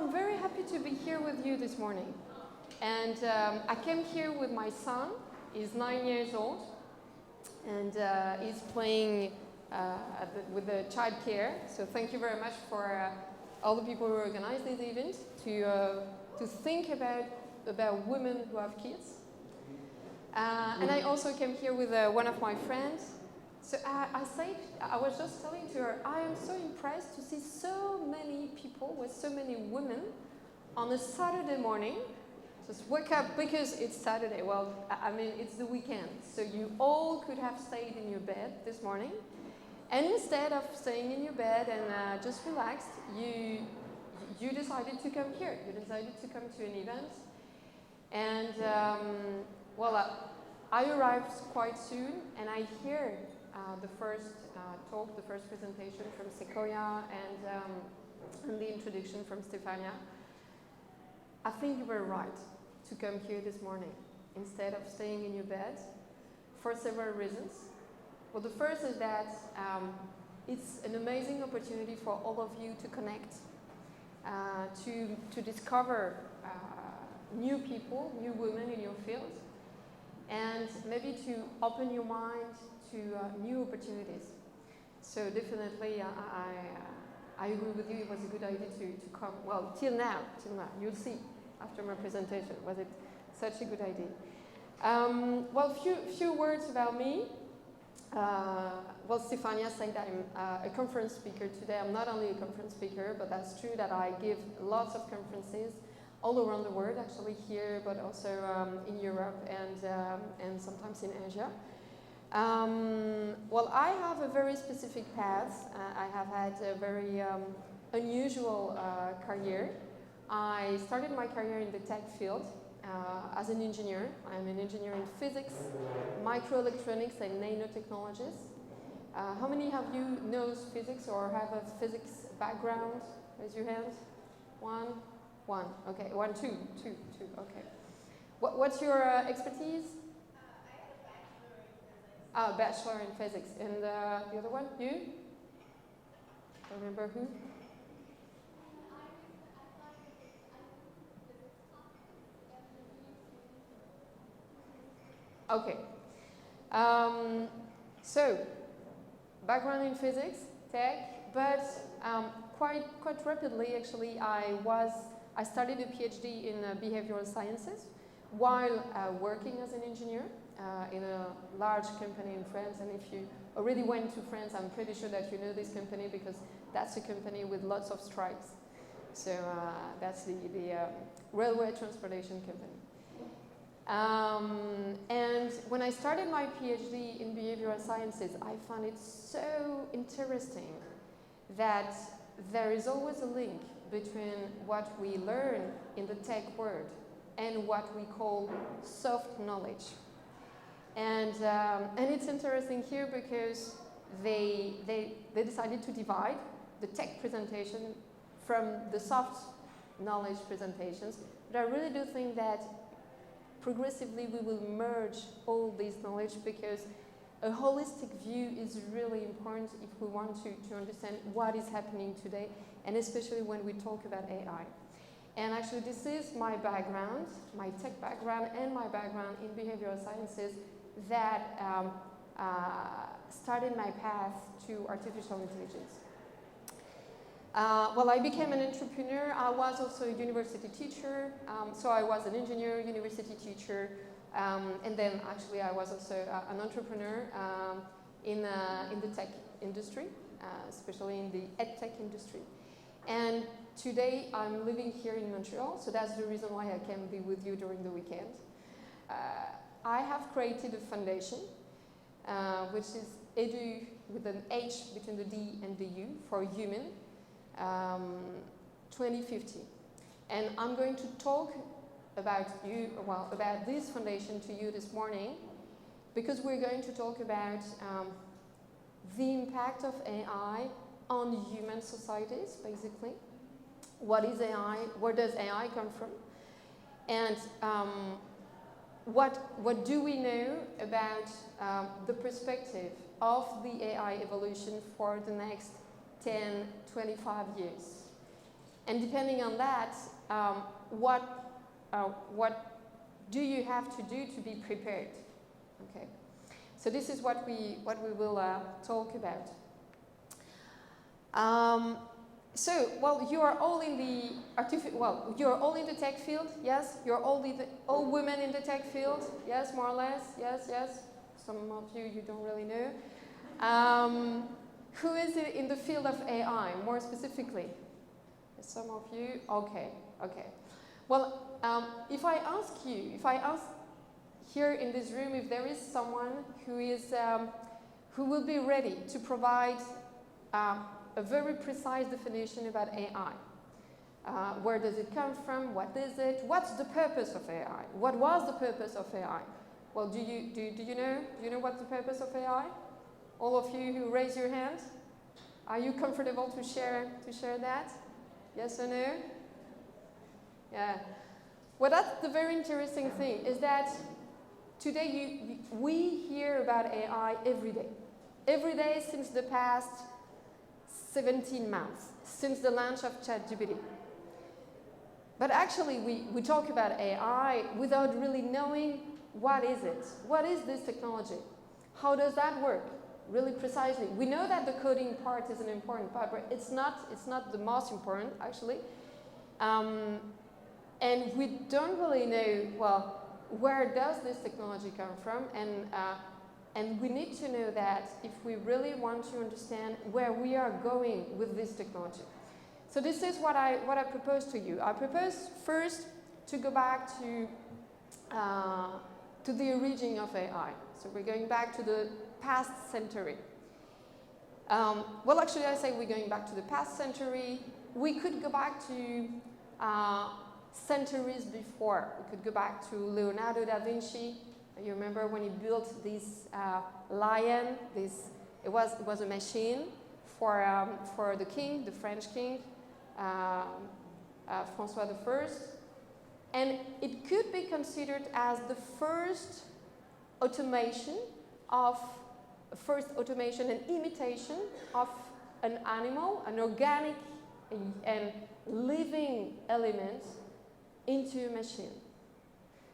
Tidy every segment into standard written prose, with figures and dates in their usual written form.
I'm very happy to be here with you this morning. And I came here with my son. He's 9 years old, and he's playing with the childcare. So thank you very much for all the people who organized this event to think about women who have kids. And I also came here with one of my friends. So I was just telling to her, I am so impressed to see so many people with so many women on a Saturday morning. Just wake up because it's Saturday. Well, I mean, it's the weekend. So you all could have stayed in your bed this morning. And instead of staying in your bed and just relaxed, you decided to come here. You decided to come to an event. And, I arrived quite soon, and I hear the first talk, the first presentation from Sequoia, and the introduction from Stefania. I think you were right to come here this morning instead of staying in your bed for several reasons. Well, the first is that it's an amazing opportunity for all of you to connect, to discover new people, new women in your field, and maybe to open your mind to new opportunities. So definitely, I agree with you. It was a good idea to come. Well, till now, you'll see after my presentation. Was it such a good idea? Few words about me. Stefania said I'm a conference speaker today. I'm not only a conference speaker, but that's true that I give lots of conferences all around the world, actually here, but also in Europe and sometimes in Asia. I have a very specific path. I have had a very unusual career. I started my career in the tech field as an engineer. I'm an engineer in physics, microelectronics, and nanotechnologies. How many of you knows physics or have a physics background? Raise your hand. One. Okay. One, two. Okay. What's your expertise? I have a bachelor in physics. And the other one? You? Remember who? Okay. So, background in physics, tech, but quite rapidly, actually, I started a PhD in behavioral sciences while working as an engineer in a large company in France. And if you already went to France, I'm pretty sure that you know this company because that's a company with lots of strikes. So that's the railway transportation company. And when I started my PhD in behavioral sciences, I found it so interesting that there is always a link between what we learn in the tech world and what we call soft knowledge. And it's interesting here because they decided to divide the tech presentation from the soft knowledge presentations. But I really do think that progressively we will merge all this knowledge because a holistic view is really important if we want to understand what is happening today, and especially when we talk about AI. And actually this is my background, my tech background and my background in behavioral sciences that started my path to artificial intelligence. I became an entrepreneur. I was also a university teacher. So I was an engineer, university teacher, and then actually I was also an entrepreneur in the tech industry, especially in the EdTech industry. And today I'm living here in Montreal, so that's the reason why I can be with you during the weekend. I have created a foundation, which is EdHu with an H between the D and the U for human, 2050. And I'm going to talk about this foundation to you this morning because we're going to talk about the impact of AI on human societies, basically. What is AI? Where does AI come from? And what do we know about the perspective of the AI evolution for the next 10, 25 years? And depending on that, what do you have to do to be prepared? Okay. So this is what we will talk about. Well, you are all in the you are all in the tech field, yes? You're all women in the tech field, yes, more or less, yes. Some of you don't really know. Who is in the field of AI, more specifically? Some of you, okay. Well, if I ask here in this room if there is someone who will be ready to provide a very precise definition about AI. Where does it come from? What is it? What's the purpose of AI? What was the purpose of AI? Well, do you know? Do you know what's the purpose of AI? All of you who raise your hand, are you comfortable to share that? Yes or no? Yeah. Well, that's the very interesting thing, is that today we hear about AI every day. Every day since the past 17 months, since the launch of ChatGPT. But actually, we talk about AI without really knowing what is it. What is this technology? How does that work? Really precisely. We know that the coding part is an important part, but it's not the most important, actually. And we don't really know, well, where does this technology come from? And we need to know that if we really want to understand where we are going with this technology. So this is what I propose to you. I propose first to go back to the origin of AI. So we're going back to the past century. Well, actually, I say we're going back to the past century. We could go back to centuries before. We could go back to Leonardo da Vinci. You remember when he built this lion? It was a machine for the king, the French king, François I, and it could be considered as the first automation and imitation of an animal, an organic and living element into a machine.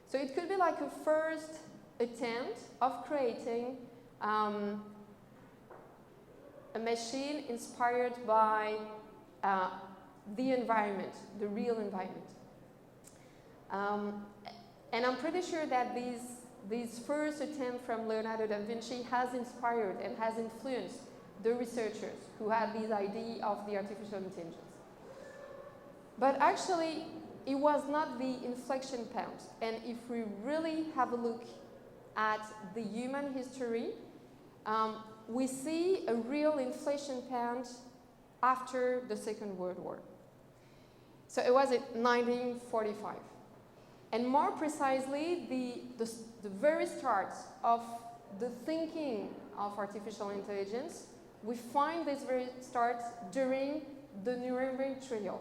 So it could be like a first attempt of creating a machine inspired by the environment, the real environment. And I'm pretty sure that these first attempt from Leonardo da Vinci has inspired and has influenced the researchers who had this idea of the artificial intelligence. But actually, it was not the inflection point. And if we really have a look at the human history, we see a real inflection point after the Second World War. So it was in 1945. And more precisely, the very start of the thinking of artificial intelligence, we find this very start during the Nuremberg trial.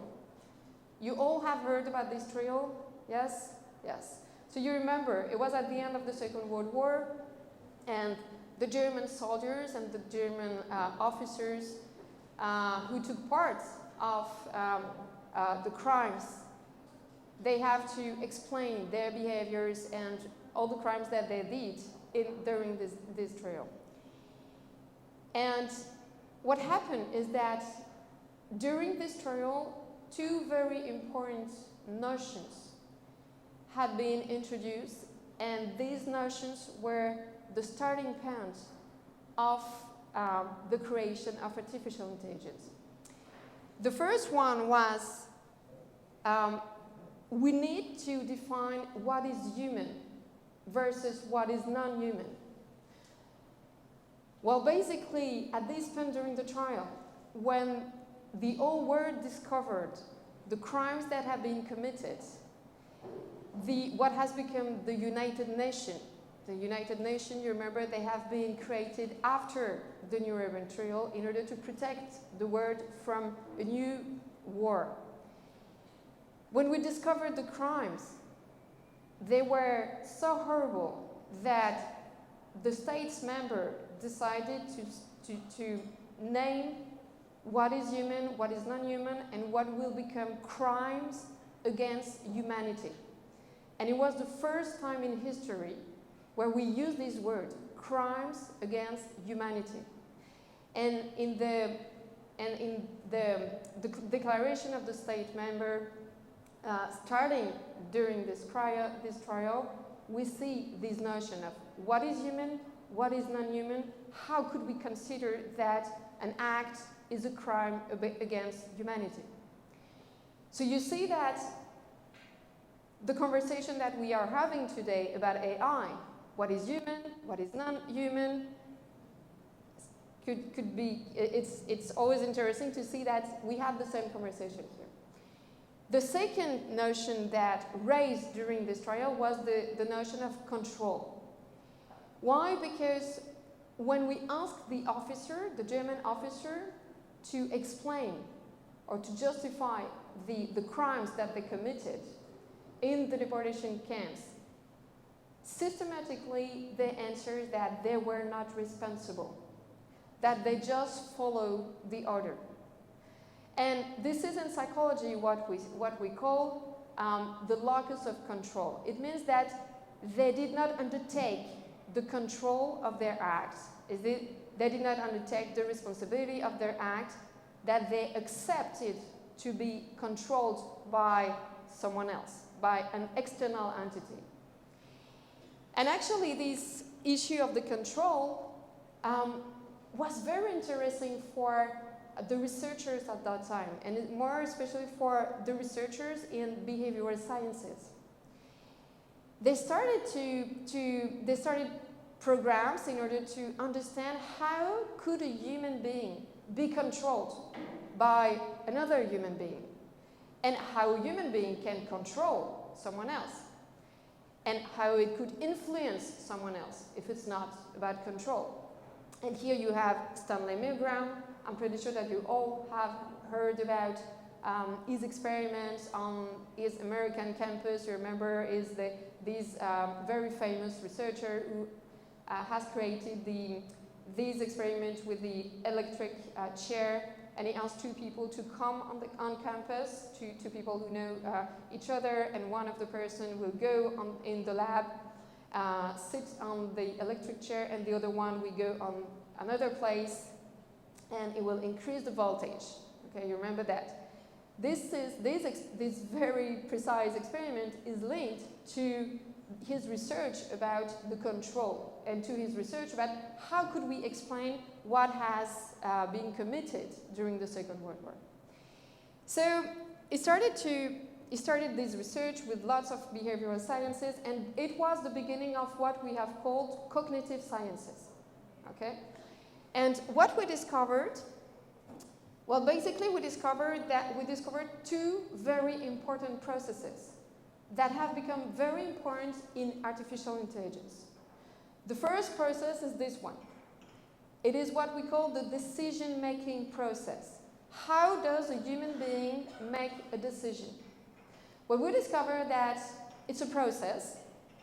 You all have heard about this trial? Yes? Yes. So you remember, it was at the end of the Second World War, and the German soldiers and the German officers who took part of the crimes, they have to explain their behaviors and all the crimes that they did during this trial. And what happened is that during this trial, two very important notions had been introduced, and these notions were the starting point of the creation of artificial intelligence. The first one was we need to define what is human versus what is non-human. Well, basically, at this point during the trial, when the whole world discovered the crimes that have been committed, what has become the United Nations. The United Nations, you remember, they have been created after the Nuremberg trial in order to protect the world from a new war. When we discovered the crimes, they were so horrible that the states member decided to name what is human, what is non-human, and what will become crimes against humanity. And it was the first time in history where we use this word, crimes against humanity. And in the declaration of the state member, starting during this trial, we see this notion of what is human, what is non-human, how could we consider that an act is a crime against humanity. So you see that the conversation that we are having today about AI, what is human, what is non-human, could be, it's always interesting to see that we have the same conversation here. The second notion that raised during this trial was the notion of control. Why? Because when we asked the officer, the German officer, to explain or to justify the crimes that they committed in the deportation camps, systematically they answered that they were not responsible, that they just followed the order. And this is in psychology what we call the locus of control. It means that they did not undertake the control of their acts. They did not undertake the responsibility of their act, that they accepted to be controlled by someone else, by an external entity. And actually this issue of the control was very interesting for the researchers at that time, and more especially for the researchers in behavioral sciences. They started they started programs in order to understand how could a human being be controlled by another human being, and how a human being can control someone else, and how it could influence someone else if it's not about control. And here you have Stanley Milgram. I'm pretty sure that you all have heard about his experiments on his American campus. You remember, is this very famous researcher who has created these experiments with the electric chair, and he asked two people to come on campus, two people who know each other, and one of the person will go in the lab, sit on the electric chair, and the other one will go on another place, and it will increase the voltage. Okay, you remember that. This very precise experiment is linked to his research about the control, and to his research about how could we explain what has been committed during the Second World War. So he started this research with lots of behavioral sciences, and it was the beginning of what we have called cognitive sciences. Okay? And what we discovered, well, basically we discovered two very important processes that have become very important in artificial intelligence. The first process is this one. It is what we call the decision-making process. How does a human being make a decision? Well, we discovered that it's a process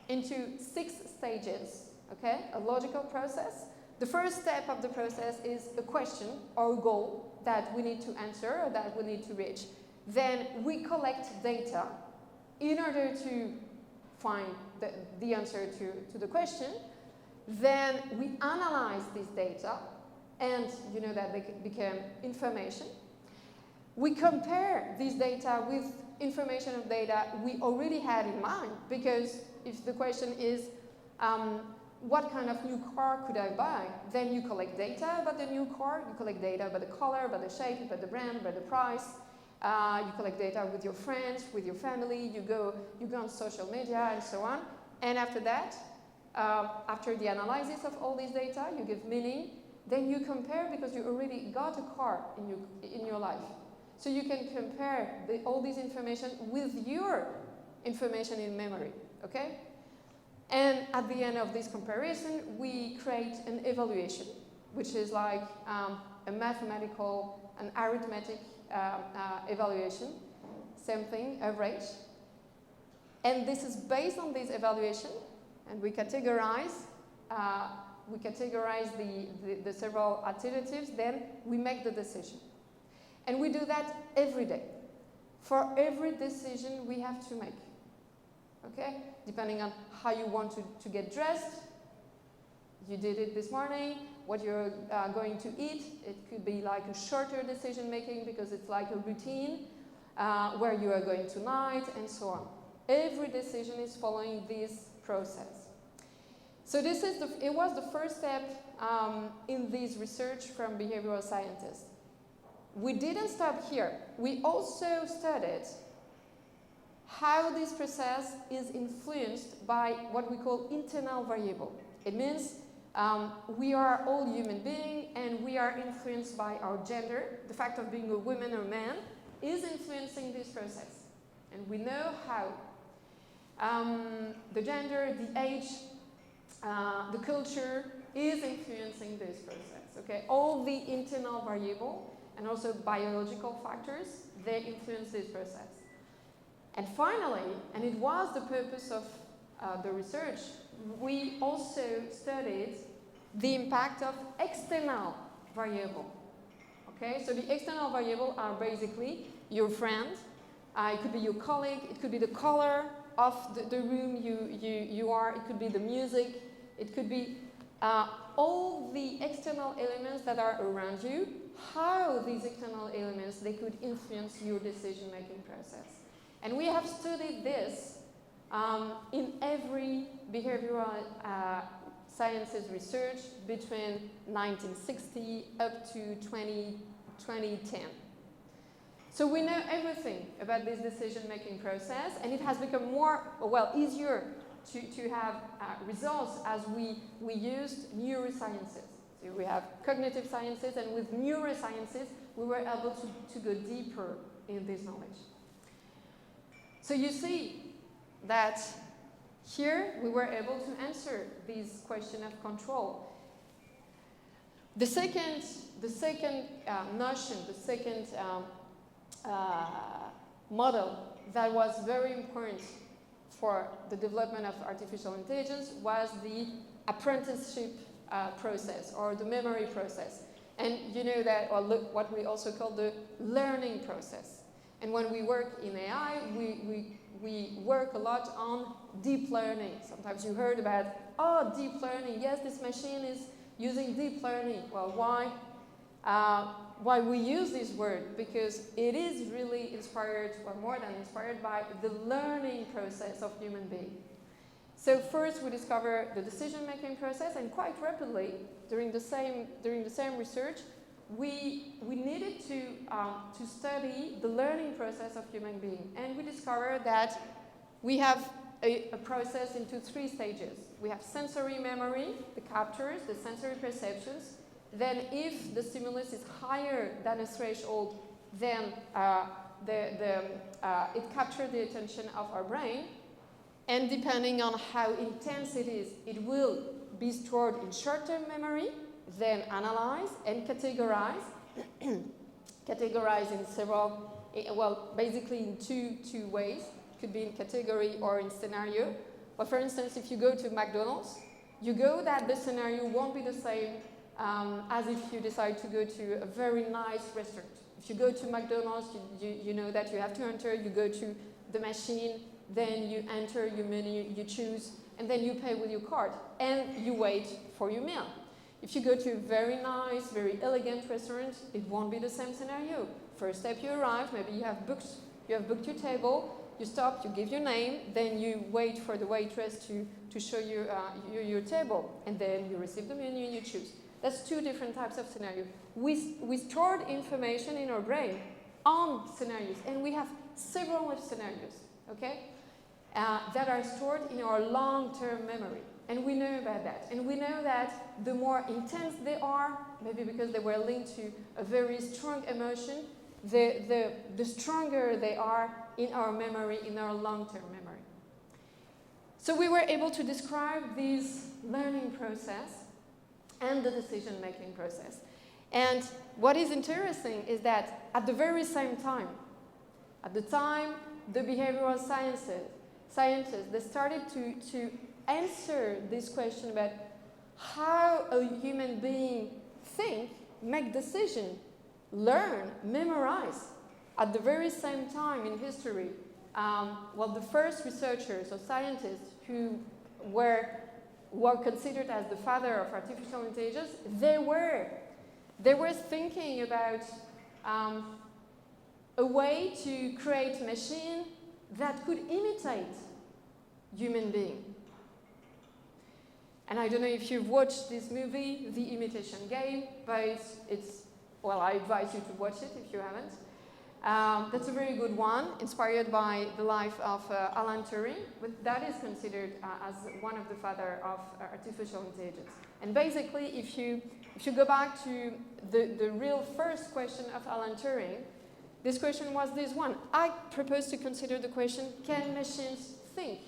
into 6 stages, okay? A logical process. The first step of the process is a question or a goal that we need to answer or that we need to reach. Then we collect data in order to find the answer to the question. Then we analyze this data, and you know that they become information. We compare this data with information of data we already had in mind, because if the question is, what kind of new car could I buy? Then you collect data about the new car, you collect data about the color, about the shape, about the brand, about the price. You collect data with your friends, with your family, you go on social media and so on. And after that, after the analysis of all this data, you give meaning, then you compare, because you already got a car in your life. So you can compare all this information with your information in memory, okay? And at the end of this comparison, we create an evaluation, which is like a mathematical, an arithmetic evaluation, same thing, average. And this is based on this evaluation, and we categorize the several alternatives, then we make the decision. And we do that every day, for every decision we have to make. Okay? Depending on how you want to get dressed, you did it this morning, what you're going to eat. It could be like a shorter decision making because it's like a routine, where you are going tonight, and so on. Every decision is following this process. So it was the first step in this research from behavioral scientists. We didn't stop here. We also studied how this process is influenced by what we call internal variable. It means we are all human beings and we are influenced by our gender. The fact of being a woman or man is influencing this process. And we know how. The gender, the age, the culture is influencing this process. Okay? All the internal variable and also biological factors, they influence this process. And finally, and it was the purpose of the research, we also studied the impact of external variable. Okay, so the external variable are basically your friend, it could be your colleague, it could be the color of the room you are, it could be the music, it could be all the external elements that are around you, how these external elements, they could influence your decision-making process. And we have studied this in every behavioral sciences research between 1960 up to 2010. So we know everything about this decision-making process, and it has become easier to have results as we used neurosciences. So we have cognitive sciences, and with neurosciences, we were able to go deeper in this knowledge. So you see that here we were able to answer this question of control. The second notion, the second model that was very important for the development of artificial intelligence was the apprenticeship process, or the memory process. And you know that, or look, what we also call the learning process. And when we work in AI, we work a lot on deep learning. Sometimes you heard about, deep learning. Yes, this machine is using deep learning. Well, why? Why we use this word? Because it is really inspired, or more than inspired, by the learning process of human beings. So first we discover the decision-making process, and quite rapidly, during the same research, we needed to study the learning process of human beings. And we discovered that we have a process into 3 stages. We have sensory memory, the captures, the sensory perceptions. Then if the stimulus is higher than a threshold, then it captures the attention of our brain. And depending on how intense it is, it will be stored in short-term memory, then analyze and categorize. Categorize in several, basically in two ways. It could be in category or in scenario. But for instance, if you go to McDonald's, you go that the scenario won't be the same as if you decide to go to a very nice restaurant. If you go to McDonald's, you know that you have to enter, you go to the machine, then you enter your menu, you choose, and then you pay with your card, and you wait for your meal. If you go to a very nice, very elegant restaurant, it won't be the same scenario. First step, you arrive, maybe you have booked your table, you stop, you give your name, then you wait for the waitress to show you your table, and then you receive the menu and you choose. That's 2 different types of scenarios. We stored information in our brain on scenarios, and we have several of scenarios, okay, that are stored in our long-term memory. And we know about that. And we know that the more intense they are, maybe because they were linked to a very strong emotion, the stronger they are in our memory, in our long-term memory. So we were able to describe this learning process and the decision-making process. And what is interesting is that at the very same time, at the time the behavioral scientists, they started to answer this question about how a human being make decision, learn, memorize at the very same time in history. Well, the first researchers or scientists who were considered as the father of artificial intelligence, they were thinking about a way to create a machine that could imitate human being. And I don't know if you've watched this movie, The Imitation Game, but well, I advise you to watch it if you haven't. That's a very good one, inspired by the life of Alan Turing, but that is considered as one of the father of artificial intelligence. And basically, if you go back to the real first question of Alan Turing, this question was this one. I propose to consider the question, can machines think?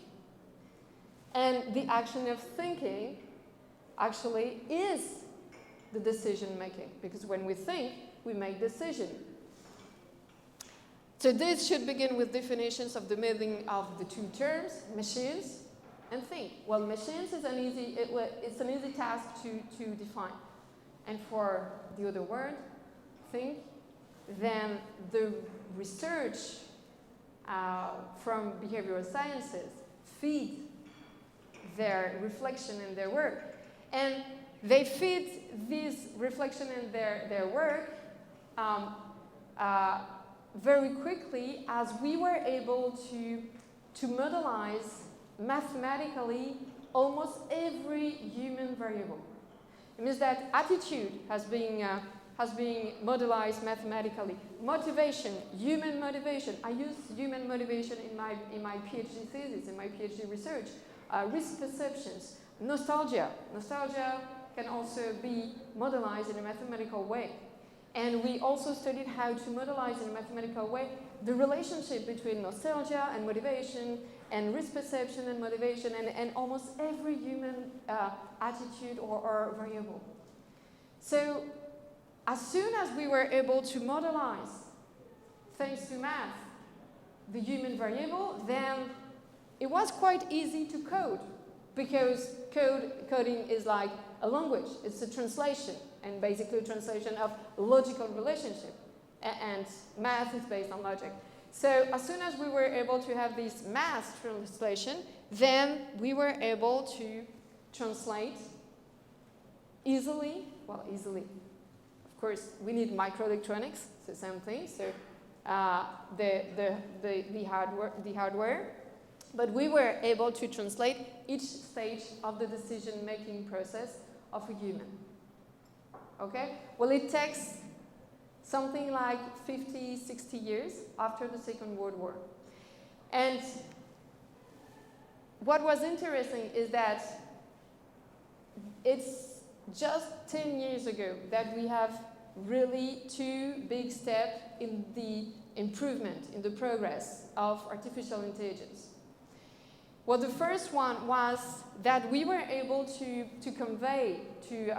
And the action of thinking actually is the decision making, because when we think, we make decisions. So this should begin with definitions of the meaning of the two terms, machines and think. Well, machines is it's an easy task to define. And for the other word, think, then the research from behavioral sciences feed their reflection in their work. And they feed this reflection in their work very quickly, as we were able to modelize mathematically almost every human variable. It means that attitude has been modelized mathematically. Motivation, human motivation. I use human motivation in my PhD thesis, in my PhD research. Risk perceptions, nostalgia. Nostalgia can also be modelized in a mathematical way. And we also studied how to modelize in a mathematical way the relationship between nostalgia and motivation, and risk perception and motivation, and almost every human attitude or variable. So as soon as we were able to modelize, thanks to math, the human variable, then it was quite easy to code, because coding is like a language. It's a translation, and basically a translation of logical relationship. And math is based on logic. So as soon as we were able to have this math translation, then we were able to translate easily. Of course, we need microelectronics, it's the same thing. So the hardware. But we were able to translate each stage of the decision-making process of a human. Okay? Well, it takes something like 50, 60 years after the Second World War. And what was interesting is that it's just 10 years ago that we have really two big steps in the improvement, in the progress of artificial intelligence. Well, the first one was that we were able to convey, to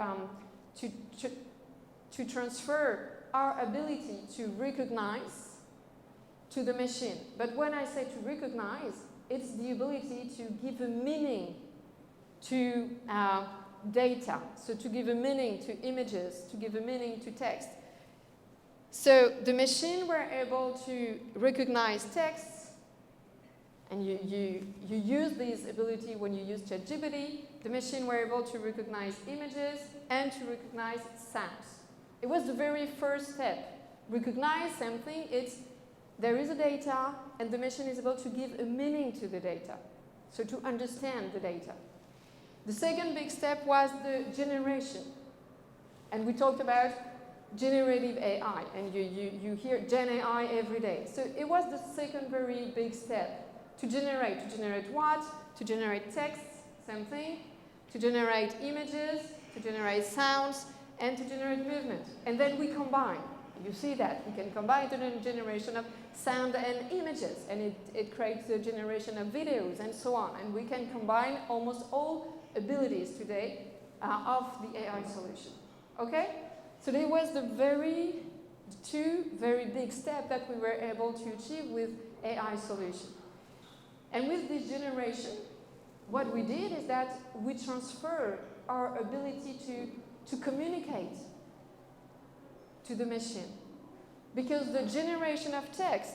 transfer our ability to recognize to the machine. But when I say to recognize, it's the ability to give a meaning to data, so to give a meaning to images, to give a meaning to text. So the machine were able to recognize texts, and you use this ability when you use ChatGPT. The machine were able to recognize images and to recognize sounds. It was the very first step. Recognize something, there is a data, and the machine is able to give a meaning to the data, so to understand the data. The second big step was the generation. And we talked about generative AI, and you hear Gen AI every day. So it was the second very big step. To generate what? To generate text, same thing. To generate images, to generate sounds, and to generate movement. And then we combine. You see that. We can combine the generation of sound and images, and it creates the generation of videos and so on. And we can combine almost all abilities today of the AI solution. Okay? So there was the two very big steps that we were able to achieve with AI solution. And with this generation, what we did is that we transferred our ability to communicate to the machine. Because the generation of text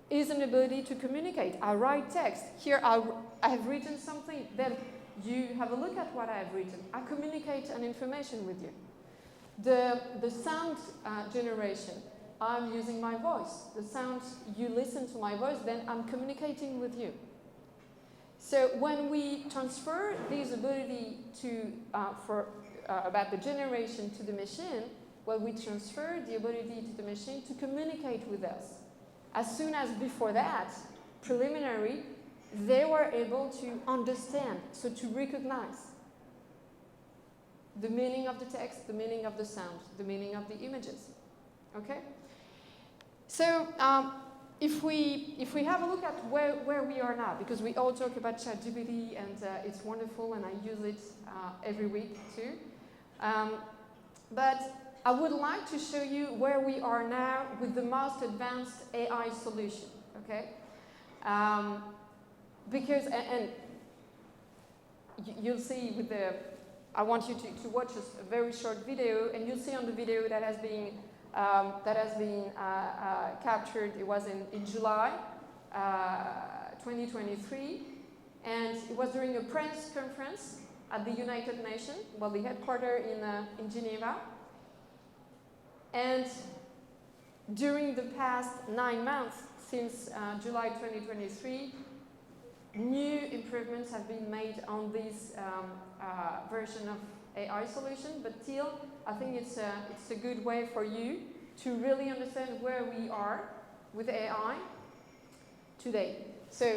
is an ability to communicate. I write text. Here I have written something, then you have a look at what I have written. I communicate an information with you. The sound generation, I'm using my voice. The sound, you listen to my voice, then I'm communicating with you. So when we transfer this ability to, about the generation to the machine, well, we transfer the ability to the machine to communicate with us. As soon as before that, preliminary, they were able to understand, so to recognize the meaning of the text, the meaning of the sound, the meaning of the images. Okay? So if we have a look at where we are now, because we all talk about ChatGPT and it's wonderful and I use it every week too. But I would like to show you where we are now with the most advanced AI solution, okay? Because, and you'll see with the, I want you to watch a very short video, and you'll see on the video that has been captured. It was in July 2023, and it was during a press conference at the United Nations, well, the headquarters in Geneva. And during the past 9 months, since July 2023, new improvements have been made on this version of AI solution, but still, I think it's a good way for you to really understand where we are with AI today. So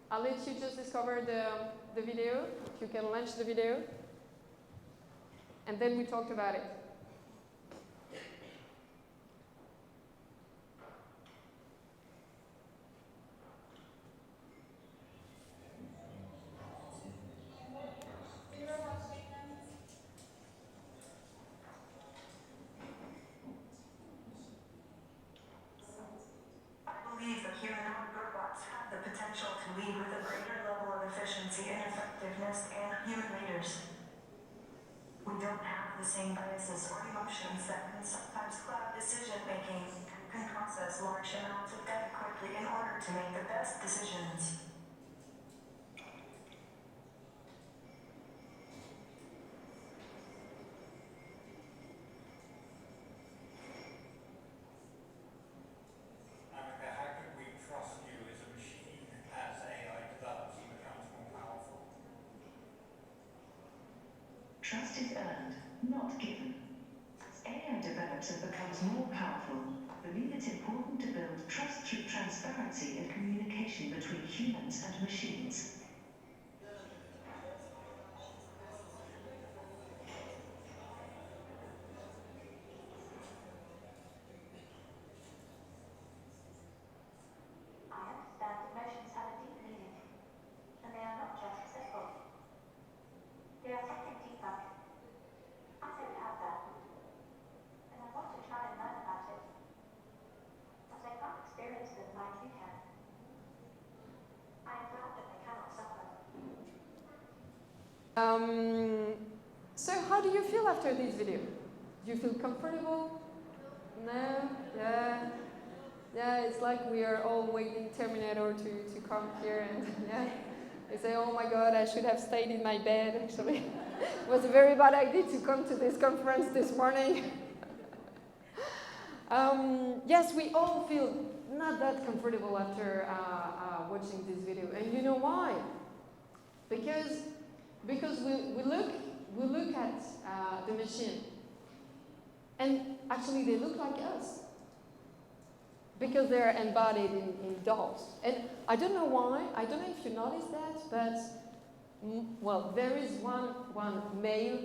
I'll let you just discover the video, if you can launch the video, and then we talked about it. We don't have the same biases or emotions that can sometimes cloud decision-making and can process large amounts of data quickly in order to make the best decisions. How could we trust you as a machine as AI develops and becomes more powerful? Trust is earned, not given. As AI develops and becomes more powerful, I believe it's important to build trust through transparency and communication between humans and machines. I understand emotions have a deep meaning, and they are not just simple. They are something deeper. I don't have that, and I want to try and learn about it, but I can't experience them like you can. I am glad that they cannot suffer. So how do you feel after this video? Do you feel comfortable? No? Yeah. Yeah, it's like we are all waiting Terminator to come here, and yeah. They say, oh my God, I should have stayed in my bed, actually. It was a very bad idea to come to this conference this morning. Yes, we all feel not that comfortable after watching this video. And you know why? Because we look at the machine, and actually they look like us. Because they're embodied in dolls. And I don't know why, I don't know if you noticed that, but, well, there is one male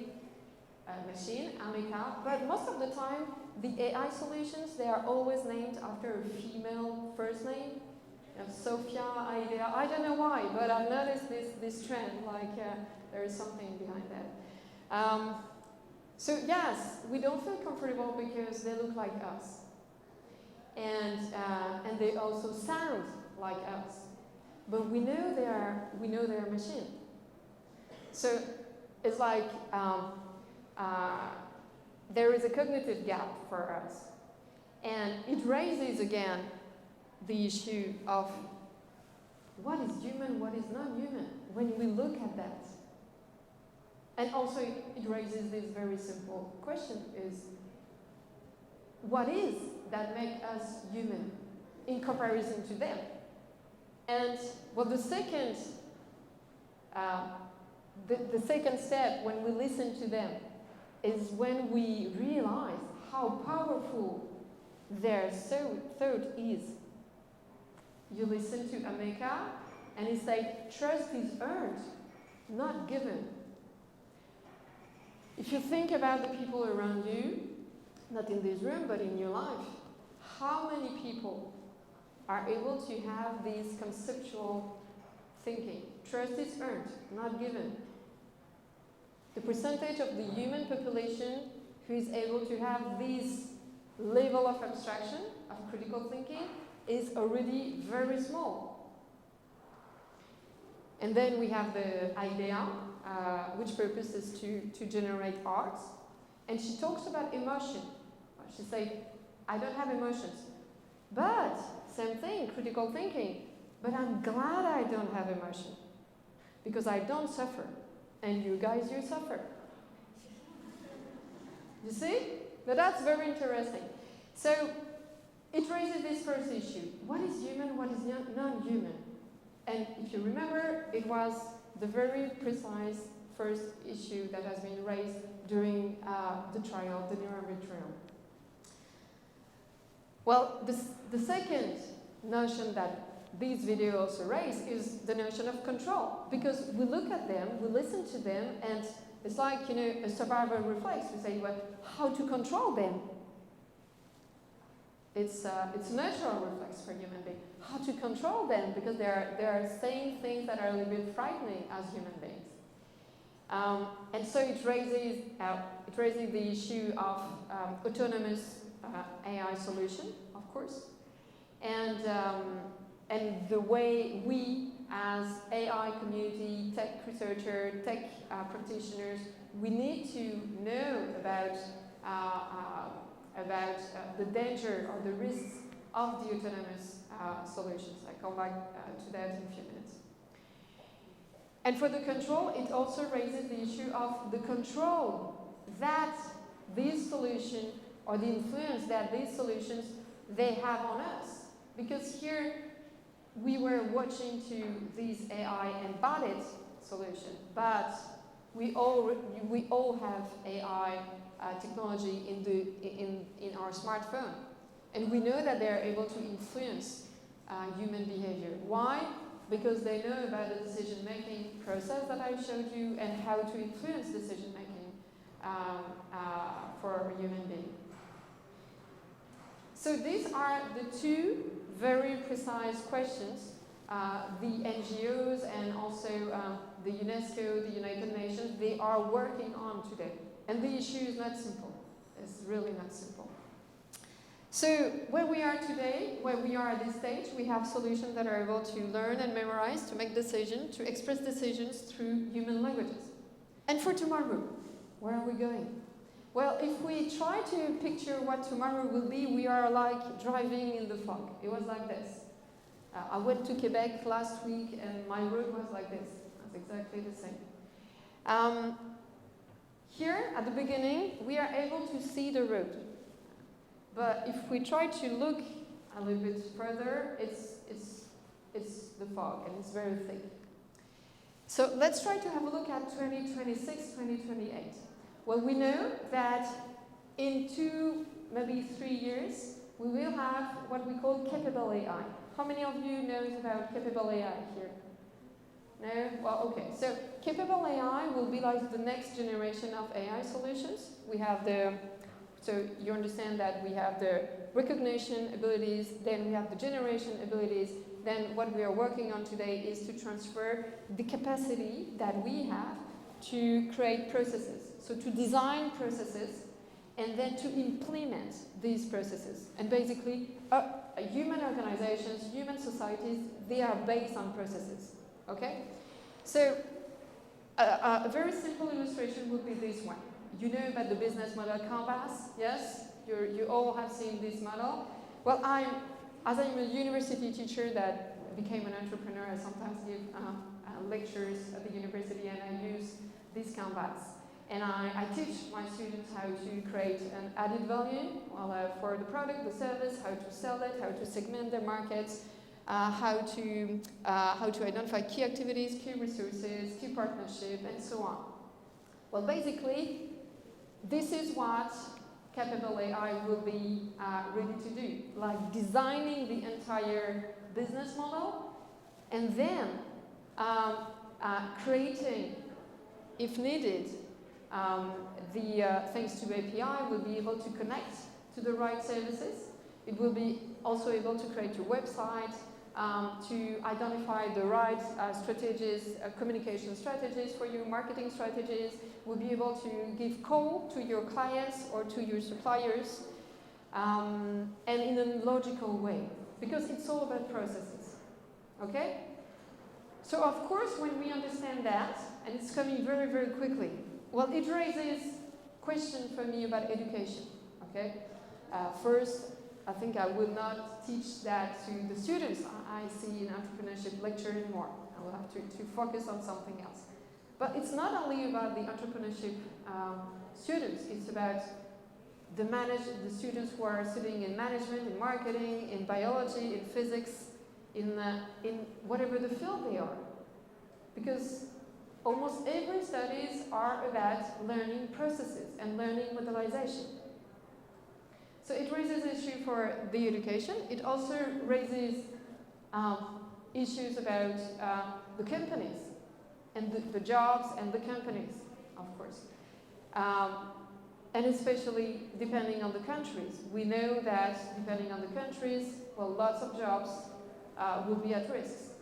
machine, Amica, but most of the time, the AI solutions, they are always named after a female first name. Sophia, Aida, I don't know why, but I've noticed this trend, like there is something behind that. So yes, we don't feel comfortable because they look like us. And they also sound like us, but we know they're a machine. So it's like there is a cognitive gap for us, And it raises again the issue of what is human, what is non-human, when we look at that. And also it raises this very simple question is, what is that makes us human in comparison to them? And well, the second step when we listen to them is when we realize how powerful their thought is. You listen to Ameka, and he said, trust is earned, not given. If you think about the people around you, not in this room, but in your life, how many people are able to have this conceptual thinking? Trust is earned, not given. The percentage of the human population who is able to have this level of abstraction, of critical thinking, is already very small. And then we have the idea, which purpose is to generate art. And she talks about emotion. She said, I don't have emotions. But, same thing, critical thinking. But I'm glad I don't have emotion. Because I don't suffer. And you guys, you suffer. You see? Now that's very interesting. So, it raises this first issue. What is human, what is non-human? And if you remember, it was the very precise first issue that has been raised during the trial, the Nuremberg trial. Well, the second notion that this video also raised is the notion of control. Because we look at them, we listen to them, and it's like, a survival reflex. We say, well, how to control them? It's a natural reflex for human beings. How to control them, because they are saying things that are a little bit frightening as human beings. And so it raises the issue of autonomous AI solution, of course, and the way we, as AI community, tech researcher, tech practitioners, we need to know about the danger or the risks of the autonomous solutions. I come back to that in a few minutes. And for the control, it also raises the issue of the control that these solutions, or the influence that these solutions, they have on us. Because here, we were watching to these AI embodied solution, but we all have AI technology in our smartphone. And we know that they're able to influence human behavior. Why? Because they know about the decision-making process that I showed you and how to influence decision-making for a human being. So these are the two very precise questions the NGOs and also the UNESCO, the United Nations, they are working on today. And the issue is not simple. It's really not simple. So where we are today, where we are at this stage, we have solutions that are able to learn and memorize, to make decisions, to express decisions through human languages. And for tomorrow, where are we going? Well, if we try to picture what tomorrow will be, we are like driving in the fog. It was like this. I went to Quebec last week and my road was like this. That's exactly the same. Here, at the beginning, we are able to see the road. But if we try to look a little bit further, it's the fog and it's very thick. So let's try to have a look at 2026, 2028. Well, we know that in 2, maybe 3 years, we will have what we call capable AI. How many of you knows about capable AI here? No? Well, okay. So capable AI will be like the next generation of AI solutions. We have so you understand that we have the recognition abilities, then we have the generation abilities, then what we are working on today is to transfer the capacity that we have to create processes. So to design processes and then to implement these processes. And basically, human organizations, human societies, they are based on processes. Okay? So a very simple illustration would be this one. You know about the business model canvas, yes? You all have seen this model. Well, as I'm a university teacher that became an entrepreneur, I sometimes give lectures at the university, and I use these canvas. And I teach my students how to create an added value for the product, the service, how to sell it, how to segment their markets, how to identify key activities, key resources, key partnership, and so on. Well, basically, this is what capable AI will be ready to do, like designing the entire business model, and then creating, if needed, thanks to API, will be able to connect to the right services. It will be also able to create your website, to identify the right strategies, communication strategies for you, marketing strategies. Will be able to give call to your clients or to your suppliers, and in a logical way, because it's all about processes. Okay? So of course, when we understand that, and it's coming very, very quickly, well, it raises questions for me about education. Okay? First, I think I will not teach that to the students I see in entrepreneurship lecture anymore. I will have to focus on something else. But it's not only about the entrepreneurship students, it's about the students who are studying in management, in marketing, in biology, in physics, in whatever the field they are. Because almost every studies are about learning processes and learning modelization. So it raises issue for the education. It also raises issues about the companies and the jobs and the companies, of course. And especially depending on the countries. We know that depending on the countries, well, lots of jobs will be at risk.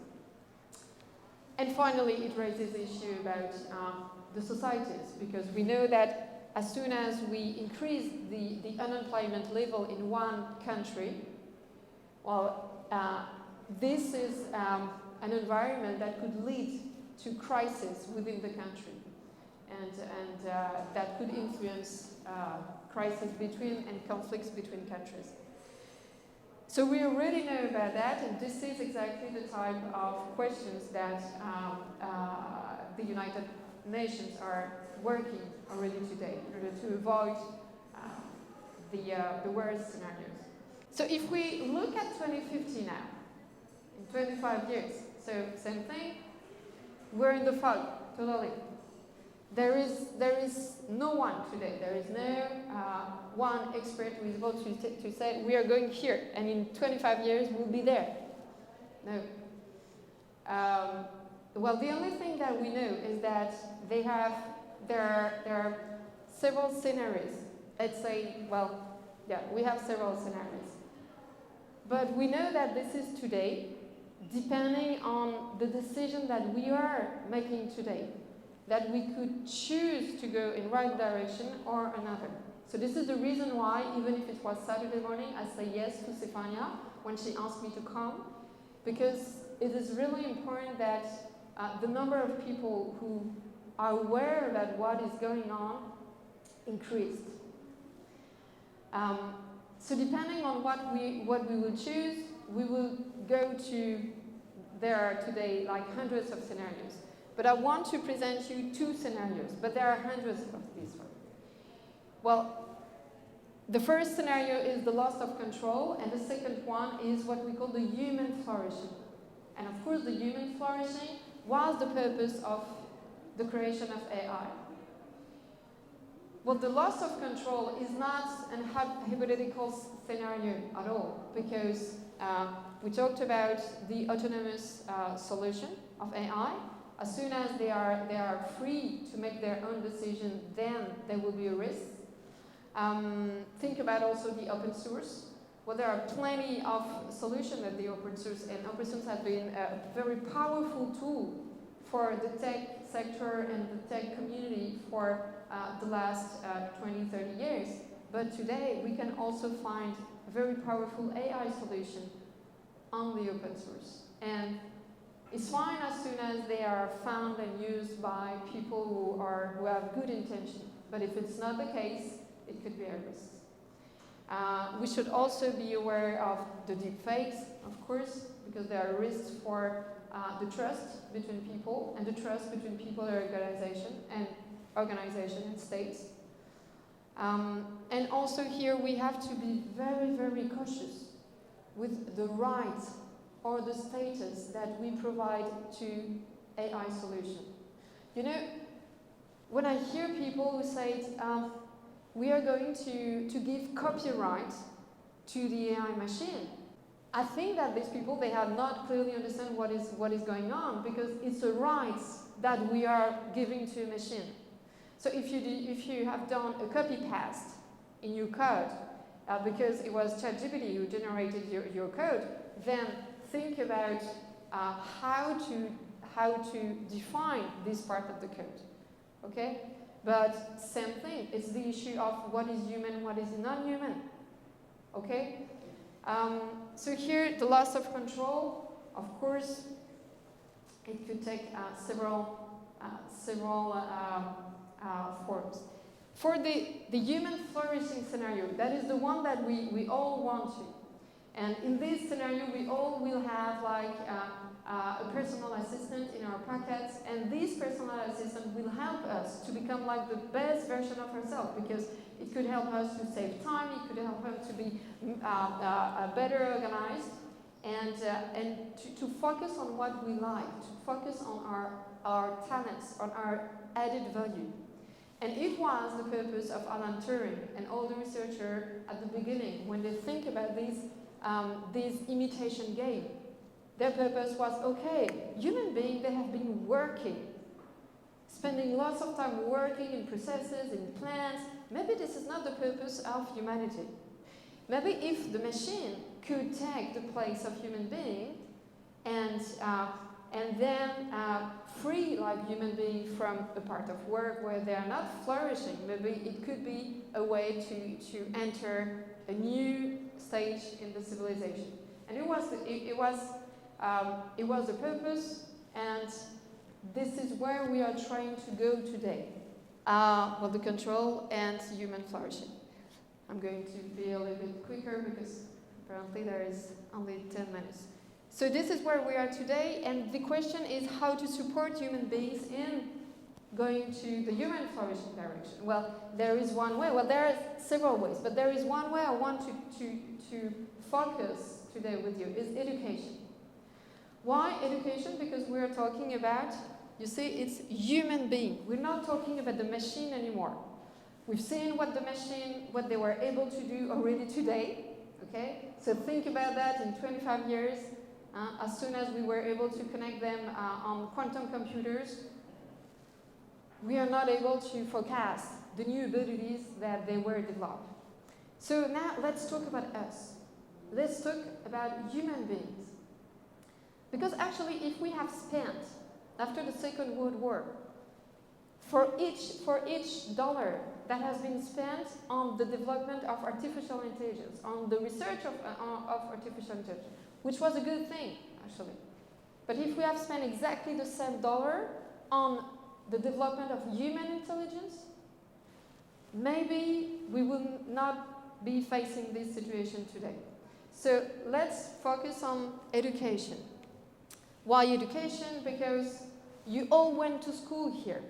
And finally, it raises the issue about the societies, because we know that as soon as we increase the unemployment level in one country, well, this is an environment that could lead to crisis within the country, and that could influence crisis between and conflicts between countries. So we already know about that, and this is exactly the type of questions that the United Nations are working already today in order to avoid the worst scenarios. So if we look at 2050 now, in 25 years, so same thing, we're in the fog, totally. There is no one today, there is no one expert who is able to say, we are going here, and in 25 years we'll be there. No. Well, the only thing that we know is that there are several scenarios. Let's say, well, yeah, we have several scenarios. But we know that this is today, depending on the decision that we are making today, that we could choose to go in right direction or another. So this is the reason why, even if it was Saturday morning, I say yes to Stefania when she asked me to come, because it is really important that the number of people who are aware about what is going on increased. So depending on what we will choose, we will go to, there are today like hundreds of scenarios. But I want to present you two scenarios, but there are hundreds of these ones. Well, the first scenario is the loss of control, and the second one is what we call the human flourishing. And of course, the human flourishing was the purpose of the creation of AI. Well, the loss of control is not an hypothetical scenario at all, because we talked about the autonomous solution of AI. As soon as they are free to make their own decision, then there will be a risk. Think about also the open source. Well, there are plenty of solutions at the open source, and open source has been a very powerful tool for the tech sector and the tech community for the last 20, 30 years. But today, we can also find a very powerful AI solution on the open source. And it's fine as soon as they are found and used by people who have good intention. But if it's not the case, it could be a risk. We should also be aware of the deep fakes, of course, because there are risks for the trust between people and the trust between people and organization and states. And also here we have to be very, very cautious with the right or the status that we provide to AI solution. You know, when I hear people who say, we are going to give copyright to the AI machine, I think that these people, they have not clearly understand what is going on, because it's a right that we are giving to a machine. So if you have done a copy paste in your code, because it was ChatGPT who generated your code, then think about how to define this part of the code. Okay? But same thing, it's the issue of what is human, what is non-human. Okay? So here, the loss of control, of course, it could take several forms. For the human flourishing scenario, that is the one that we all want to. And in this scenario, we all will have like a personal assistant in our pockets, and this personal assistant will help us to become like the best version of ourselves, because it could help us to save time, it could help us to be better organized, and to focus on what we like, to focus on our talents, on our added value. And it was the purpose of Alan Turing and all the researchers at the beginning, when they think about this imitation game. Their purpose was, okay, human beings, they have been working, spending lots of time working in processes, in plants. Maybe this is not the purpose of humanity. Maybe if the machine could take the place of human being and then free like human being from a part of work where they are not flourishing, maybe it could be a way to enter a new stage in the civilization. And it was the purpose, and this is where we are trying to go today. Well, the control and human flourishing. I'm going to be a little bit quicker because apparently there is only 10 minutes. So this is where we are today, and the question is how to support human beings in going to the human flourishing direction. Well, there is one way. Well, there are several ways, but there is one way I want to focus today with you, is education. Why education? Because we are talking about, you see, it's human being. We're not talking about the machine anymore. We've seen what they were able to do already today, okay? So think about that in 25 years. As soon as we were able to connect them on quantum computers, we are not able to forecast the new abilities that they were developed. So now let's talk about us. Let's talk about human beings. Because actually, if we have spent, after the Second World War, for each dollar that has been spent on the development of artificial intelligence, on the research of artificial intelligence, which was a good thing, actually. But if we have spent exactly the same dollar on the development of human intelligence, maybe we will not be facing this situation today. So let's focus on education. Why education? Because you all went to school here.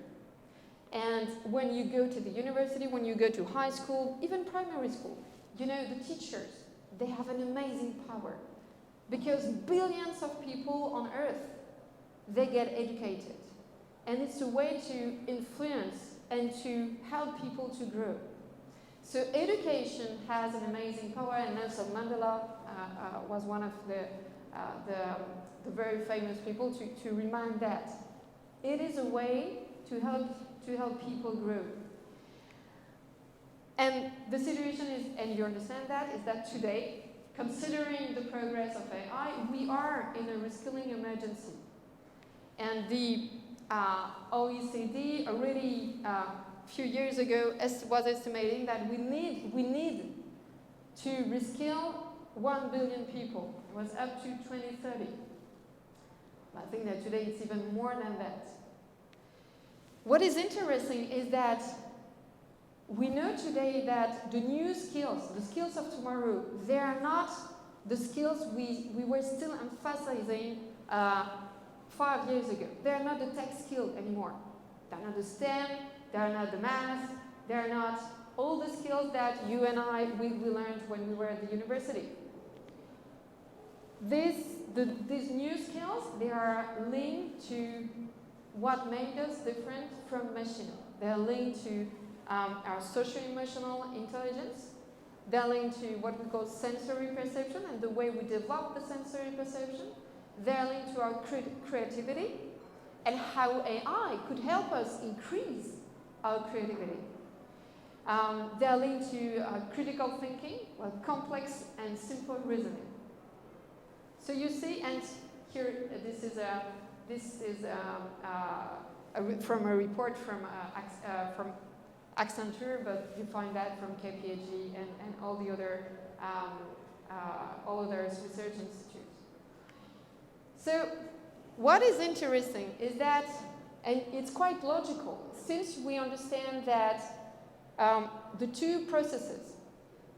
And when you go to the university, when you go to high school, even primary school, you know, the teachers, they have an amazing power. Because billions of people on earth, they get educated. And it's a way to influence and to help people to grow. So education has an amazing power, and Nelson Mandela was one of the very famous people to remind that. It is a way to help people grow. And the situation is, and you understand that, is that today, considering the progress of AI, we are in a reskilling emergency. And the OECD already a few years ago was estimating that we need to reskill 1 billion people. It was up to 2030. I think that today it's even more than that. What is interesting is that we know today that the new skills, the skills of tomorrow, they are not the skills we were still emphasizing 5 years ago. They are not the tech skill anymore. They are not the STEM, they are not the math, they are not all the skills that you and I, we learned when we were at the university. These new skills, they are linked to what made us different from machine. They are linked to our socio-emotional intelligence. They're linked to what we call sensory perception and the way we develop the sensory perception. They're linked to our creativity and how AI could help us increase our creativity. They're linked to critical thinking, well, complex and simple reasoning. So you see, and here this is from a report from Accenture, but you find that from KPMG and all the other research institutes. So what is interesting is that, and it's quite logical, since we understand that the two processes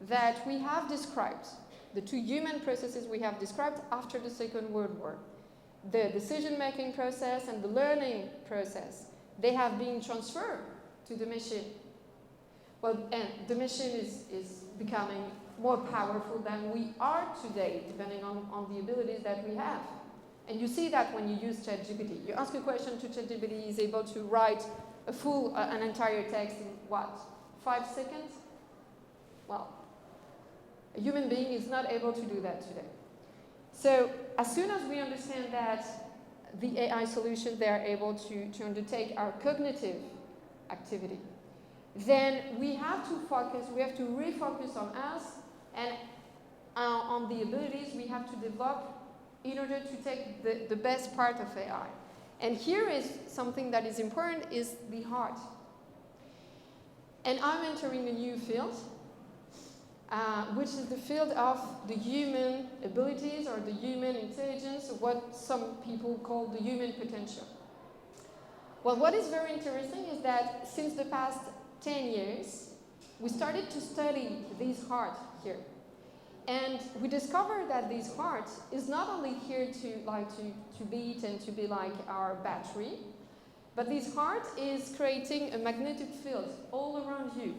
that we have described, the two human processes we have described after the Second World War, the decision-making process and the learning process, they have been transferred to the machine. Well, and the machine is becoming more powerful than we are today, depending on the abilities that we have. And you see that when you use ChatGPT. You ask a question to ChatGPT, is able to write an entire text in what, 5 seconds? Well, a human being is not able to do that today. So as soon as we understand that the AI solutions, they are able to undertake our cognitive activity, then we have to refocus on us and on the abilities we have to develop in order to take the best part of AI. And here is something that is important, is the heart. And I'm entering a new field, which is the field of the human abilities or the human intelligence, what some people call the human potential. Well, what is very interesting is that since the past 10 years, we started to study this heart here. And we discovered that this heart is not only here to beat and to be like our battery, but this heart is creating a magnetic field all around you.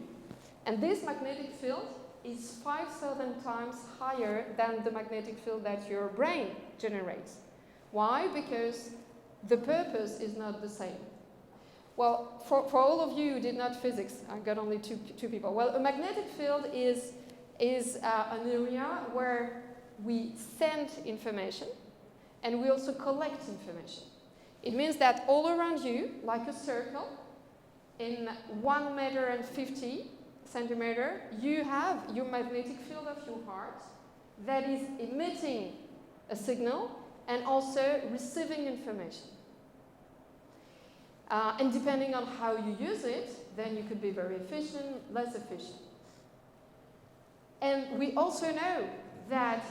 And this magnetic field is 5,000 times higher than the magnetic field that your brain generates. Why? Because the purpose is not the same. Well, for all of you who did not physics, I got only two people. Well, a magnetic field is an area where we send information and we also collect information. It means that all around you, like a circle, in 1.50 meters, you have your magnetic field of your heart that is emitting a signal and also receiving information. And depending on how you use it, then you could be very efficient, less efficient. And we also know that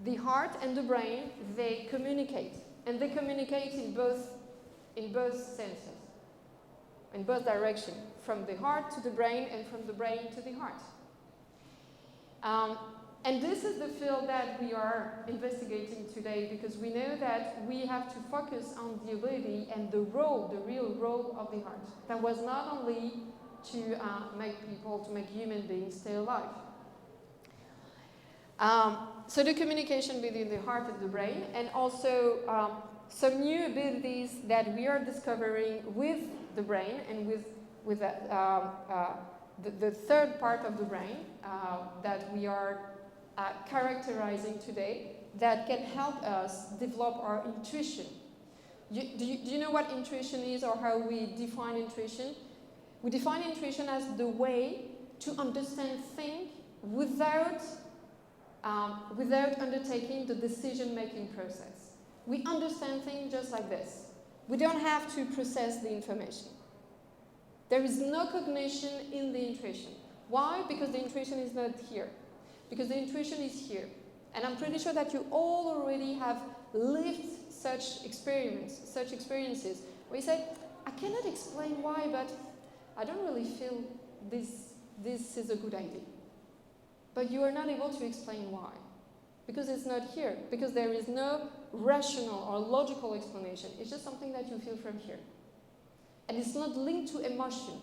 the heart and the brain, they communicate. And they communicate in both senses, in both directions, from the heart to the brain and from the brain to the heart. And this is the field that we are investigating today, because we know that we have to focus on the ability and the real role of the heart. That was not only to make human beings stay alive. So the communication between the heart and the brain, and also some new abilities that we are discovering with the brain and with the third part of the brain that we are characterizing today, that can help us develop our intuition. Do you know what intuition is, or how we define intuition? We define intuition as the way to understand things without undertaking the decision-making process. We understand things just like this. We don't have to process the information. There is no cognition in the intuition. Why? Because the intuition is not here. Because the intuition is here. And I'm pretty sure that you all already have lived such experiences, where you say, I cannot explain why, but I don't really feel this is a good idea. But you are not able to explain why. Because it's not here. Because there is no rational or logical explanation. It's just something that you feel from here. And it's not linked to emotion.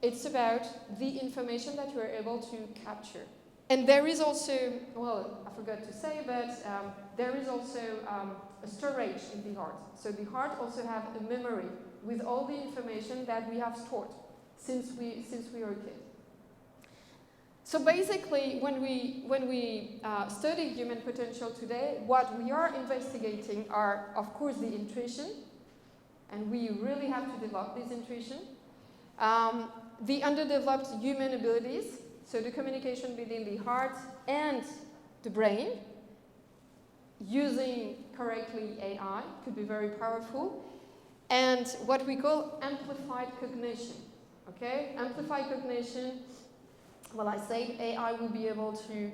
It's about the information that you are able to capture. And there is also, well, I forgot to say, but there is also a storage in the heart. So the heart also have a memory with all the information that we have stored since we were kids. So basically, when we study human potential today, what we are investigating are, of course, the intuition, and we really have to develop this intuition. The underdeveloped human abilities, so the communication between the heart and the brain, using correctly AI could be very powerful, and what we call amplified cognition. Okay, amplified cognition. Well, I say AI will be able to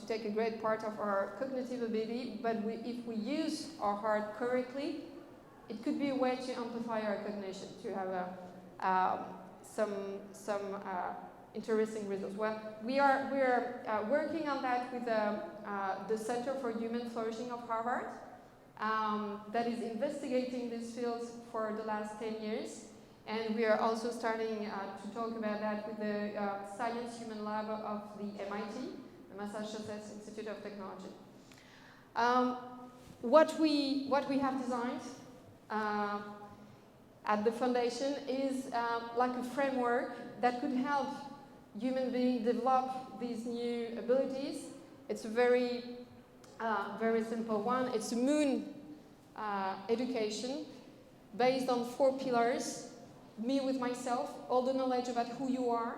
take a great part of our cognitive ability, but if we use our heart correctly, it could be a way to amplify our cognition, to have some interesting results. Well, we are working on that with the Center for Human Flourishing of Harvard, that is investigating these fields for the last 10 years. And we are also starting to talk about that with the Science Human Lab of the MIT, the Massachusetts Institute of Technology. What we have designed at the foundation is like a framework that could help human beings develop these new abilities. It's a very simple one. It's a moon education based on 4 pillars. Me with myself, all the knowledge about who you are,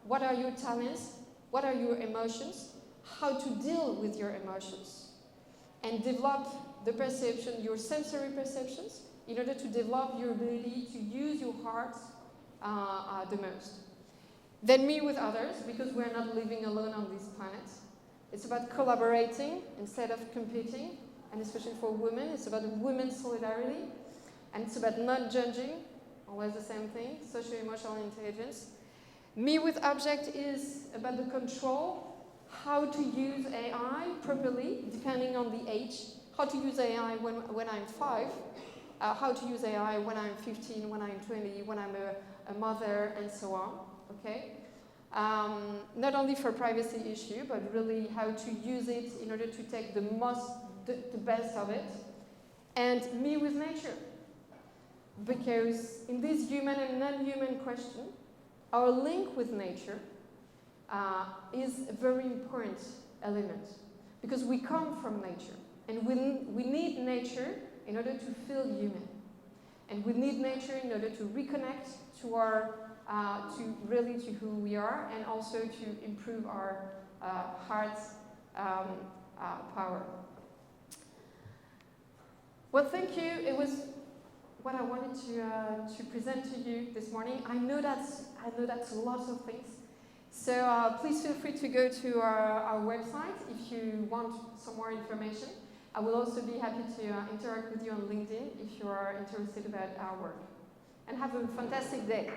what are your talents, what are your emotions, how to deal with your emotions, and develop the perception, your sensory perceptions, in order to develop your ability to use your heart the most. Then me with others, because we're not living alone on this planet. It's about collaborating instead of competing, and especially for women, it's about women's solidarity, and it's about not judging. Always the same thing, socio-emotional intelligence. Me with object is about the control, how to use AI properly, depending on the age. How to use AI when I'm 5, how to use AI when I'm 15, when I'm 20, when I'm a mother, and so on, okay? Not only for privacy issue, but really how to use it in order to take the best of it. And me with nature. Because in this human and non-human question, our link with nature is a very important element. Because we come from nature, and we need nature in order to feel human. And we need nature in order to reconnect to our, to who we are, and also to improve our heart's power. Well, thank you. It was what I wanted to present to you this morning. I know that's lots of things. So please feel free to go to our website if you want some more information. I will also be happy to interact with you on LinkedIn if you are interested about our work. And have a fantastic day.